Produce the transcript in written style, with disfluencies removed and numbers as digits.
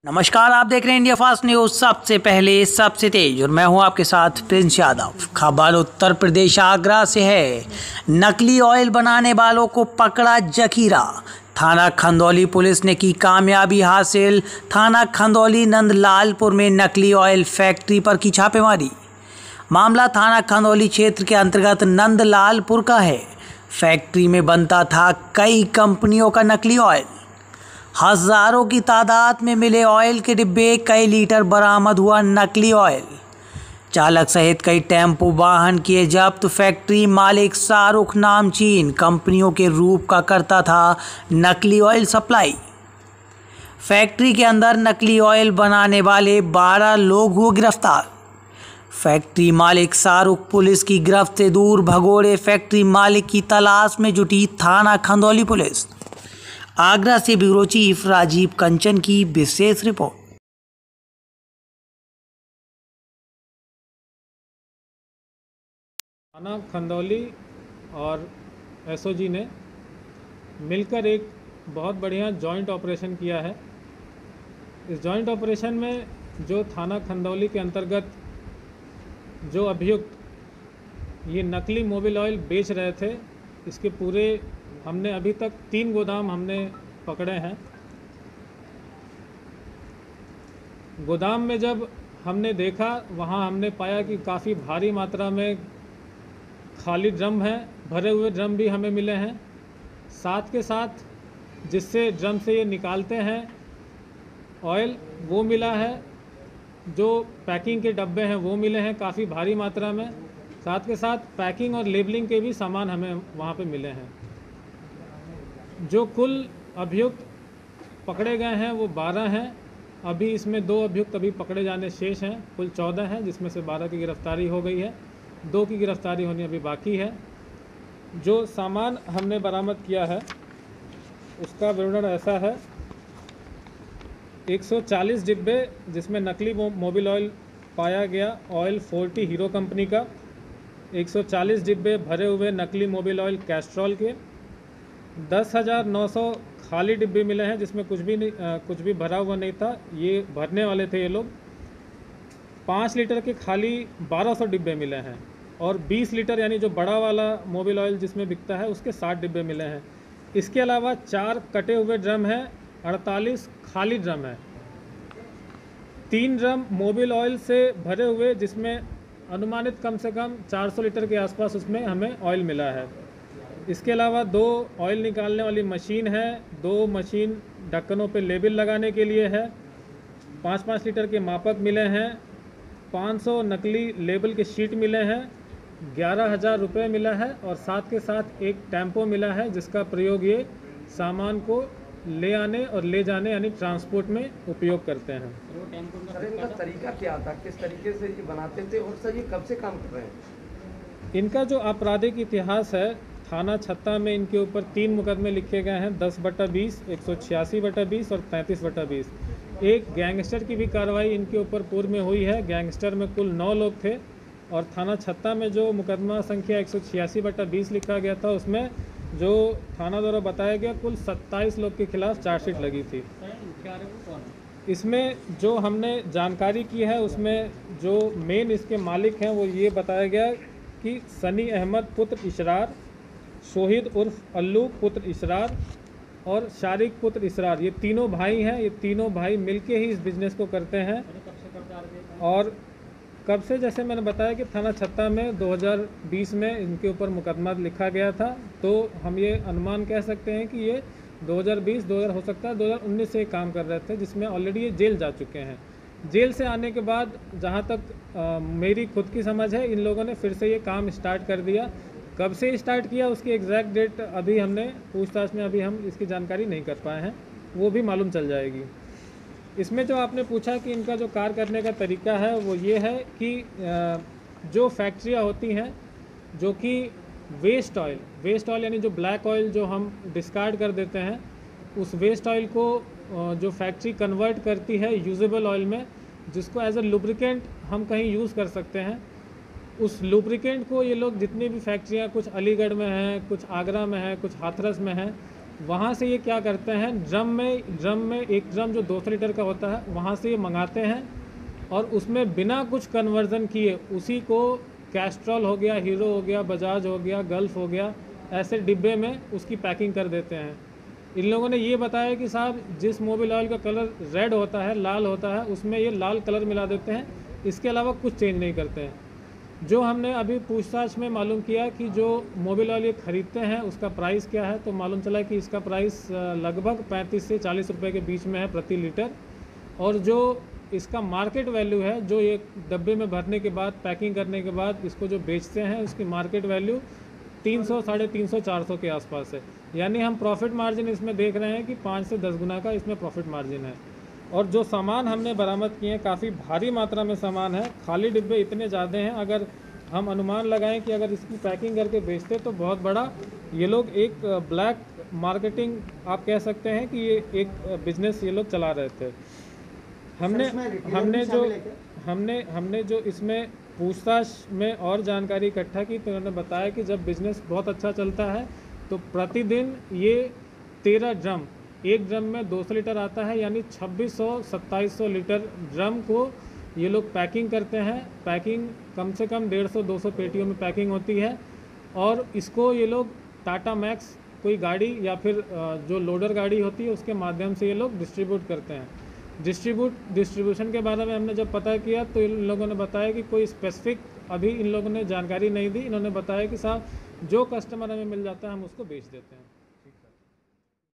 नमस्कार, आप देख रहे हैं इंडिया फास्ट न्यूज। सबसे पहले सबसे तेज और मैं हूं आपके साथ प्रिंस यादव। खबर उत्तर प्रदेश आगरा से है। नकली ऑयल बनाने वालों को पकड़ा जखीरा। थाना खंदौली पुलिस ने की कामयाबी हासिल। थाना खंदौली नंदलालपुर में नकली ऑयल फैक्ट्री पर की छापेमारी। मामला थाना खंदौली क्षेत्र के अंतर्गत नंदलालपुर का है। फैक्ट्री में बनता था कई कंपनियों का नकली ऑयल। हजारों की तादाद में मिले ऑयल के डिब्बे, कई लीटर बरामद हुआ नकली ऑयल। चालक सहित कई टेम्पो वाहन किए जब्त। फैक्ट्री मालिक शाहरुख नामचीन कंपनियों के रूप का करता था नकली ऑयल सप्लाई। फैक्ट्री के अंदर नकली ऑयल बनाने वाले 12 लोग हुए गिरफ्तार। फैक्ट्री मालिक शाहरुख पुलिस की गिरफ्त से दूर भगोड़े। फैक्ट्री मालिक की तलाश में जुटी थाना खंदौली पुलिस। आगरा से ब्यूरो चीफ राजीव कंचन की विशेष रिपोर्ट। थाना खंदौली और एसओजी ने मिलकर एक बहुत बढ़िया जॉइंट ऑपरेशन किया है। इस जॉइंट ऑपरेशन में जो थाना खंदौली के अंतर्गत जो अभियुक्त ये नकली मोबिल ऑयल बेच रहे थे, इसके पूरे हमने अभी तक 3 गोदाम हमने पकड़े हैं। गोदाम में जब हमने देखा, वहाँ हमने पाया कि काफ़ी भारी मात्रा में खाली ड्रम हैं, भरे हुए ड्रम भी हमें मिले हैं। साथ के साथ जिससे ड्रम से ये निकालते हैं ऑयल, वो मिला है। जो पैकिंग के डब्बे हैं वो मिले हैं काफ़ी भारी मात्रा में। साथ के साथ पैकिंग और लेबलिंग के भी सामान हमें वहाँ पे मिले हैं। जो कुल अभियुक्त पकड़े गए हैं वो 12 हैं। अभी इसमें 2 अभियुक्त अभी पकड़े जाने शेष हैं। कुल 14 हैं, जिसमें से 12 की गिरफ्तारी हो गई है। 2 की गिरफ्तारी होनी अभी बाकी है। जो सामान हमने बरामद किया है उसका विवरण ऐसा है। 140 डिब्बे जिसमें नकली मोबिल ऑयल पाया गया, ऑयल 40 हीरो कंपनी का। 140 डिब्बे भरे हुए नकली मोबिल ऑयल कैस्ट्रॉल के। 10,900 खाली डिब्बे मिले हैं, जिसमें कुछ भी भरा हुआ नहीं था। ये भरने वाले थे ये लोग। 5 लीटर के खाली 1200 डिब्बे मिले हैं और 20 लीटर यानी जो बड़ा वाला मोबिल ऑयल जिसमें बिकता है उसके 60 डिब्बे मिले हैं। इसके अलावा 4 कटे हुए ड्रम हैं, 48 खाली ड्रम है। 3 ड्रम मोबिल ऑयल से भरे हुए, जिसमें अनुमानित कम से कम 400 लीटर के आसपास उसमें हमें ऑयल मिला है। इसके अलावा 2 ऑयल निकालने वाली मशीन है। 2 मशीन ढक्कनों पे लेबल लगाने के लिए है। 5-5 लीटर के मापक मिले हैं। 500 नकली लेबल के शीट मिले हैं। 11,000 रुपये मिला है और साथ के साथ एक टेम्पो मिला है, जिसका प्रयोग ये सामान को ले आने और ले जाने यानी ट्रांसपोर्ट में उपयोग करते हैं। सर, इनका तरीका क्या था, किस तरीके से ये बनाते थे और सर ये कब से काम कर रहे हैं? इनका जो आपराधिक इतिहास है, थाना छत्ता में इनके ऊपर 3 मुकदमे लिखे गए हैं। 10/20, 186/20 और 33/20। एक गैंगस्टर की भी कार्रवाई इनके ऊपर पूर्व में हुई है। गैंगस्टर में कुल 9 लोग थे और थाना छत्ता में जो मुकदमा संख्या 186/20 लिखा गया था, उसमें जो थाना द्वारा बताया गया कुल 27 लोग के खिलाफ चार्जशीट लगी थी। इसमें जो हमने जानकारी की है, उसमें जो मेन इसके मालिक हैं वो ये बताया गया कि सनी अहमद पुत्र इसरार, शोहिद उर्फ अल्लू पुत्र इसरार और शारिक पुत्र इसरार, ये तीनों भाई हैं। ये तीनों भाई मिलके ही इस बिज़नेस को करते हैं। और कब से, जैसे मैंने बताया कि थाना छत्ता में 2020 में इनके ऊपर मुकदमा लिखा गया था, तो हम ये अनुमान कह सकते हैं कि ये 2020, 2000 हो सकता है 2019 से काम कर रहे थे, जिसमें ऑलरेडी ये जेल जा चुके हैं। जेल से आने के बाद जहाँ तक मेरी खुद की समझ है, इन लोगों ने फिर से ये काम स्टार्ट कर दिया। कब से स्टार्ट किया उसकी एग्जैक्ट डेट अभी हमने पूछताछ में अभी हम इसकी जानकारी नहीं कर पाए हैं, वो भी मालूम चल जाएगी। इसमें जो आपने पूछा कि इनका जो कार्य करने का तरीका है, वो ये है कि जो फैक्ट्रियाँ होती हैं जो कि वेस्ट ऑयल यानी जो ब्लैक ऑयल जो हम डिस्कार्ड कर देते हैं, उस वेस्ट ऑयल को जो फैक्ट्री कन्वर्ट करती है यूजेबल ऑयल में, जिसको एज अ लुब्रिकेंट हम कहीं यूज़ कर सकते हैं। उस लुब्रिकेंट को ये लोग, जितनी भी फैक्ट्रियाँ, कुछ अलीगढ़ में हैं, कुछ आगरा में हैं, कुछ हाथरस में हैं, वहाँ से ये क्या करते हैं, ड्रम में एक ड्रम जो 200 लीटर का होता है वहाँ से ये मंगाते हैं और उसमें बिना कुछ कन्वर्ज़न किए उसी को कैस्ट्रॉल हो गया, हीरो हो गया, बजाज हो गया, गल्फ हो गया, ऐसे डिब्बे में उसकी पैकिंग कर देते हैं। इन लोगों ने ये बताया कि साहब जिस मोबिल ऑयल का कलर रेड होता है, लाल होता है, उसमें ये लाल कलर मिला देते हैं, इसके अलावा कुछ चेंज नहीं करते हैं। जो हमने अभी पूछताछ में मालूम किया कि जो मोबिल ऑयल ये ख़रीदते हैं उसका प्राइस क्या है, तो मालूम चला कि इसका प्राइस लगभग 35 से 40 रुपए के बीच में है प्रति लीटर। और जो इसका मार्केट वैल्यू है, जो ये डब्बे में भरने के बाद, पैकिंग करने के बाद इसको जो बेचते हैं, उसकी मार्केट वैल्यू 300, 350, 400 के आसपास है। यानी हम प्रॉफिट मार्जिन इसमें देख रहे हैं कि 5 से 10 गुना का इसमें प्रॉफिट मार्जिन है। और जो सामान हमने बरामद किए हैं, काफ़ी भारी मात्रा में सामान है, खाली डिब्बे इतने ज़्यादा हैं, अगर हम अनुमान लगाएं कि अगर इसकी पैकिंग करके बेचते तो बहुत बड़ा ये लोग एक ब्लैक मार्केटिंग आप कह सकते हैं कि ये एक बिजनेस ये लोग चला रहे थे। हमने जो इसमें पूछताछ में और जानकारी इकट्ठा की तो उन्होंने बताया कि जब बिज़नेस बहुत अच्छा चलता है तो प्रतिदिन ये 13 ड्रम, एक ड्रम में 200 लीटर आता है, यानी 2600-2700 लीटर ड्रम को ये लोग पैकिंग करते हैं। पैकिंग कम से कम 150-200 पेटियों में पैकिंग होती है और इसको ये लोग टाटा मैक्स कोई गाड़ी या फिर जो लोडर गाड़ी होती है उसके माध्यम से ये लोग डिस्ट्रीब्यूट करते हैं। डिस्ट्रीब्यूशन के बारे में हमने जब पता किया तो इन लोगों ने बताया कि कोई स्पेसिफिक अभी इन लोगों ने जानकारी नहीं दी। इन्होंने बताया कि साहब जो कस्टमर हमें मिल जाता है हम उसको बेच देते हैं।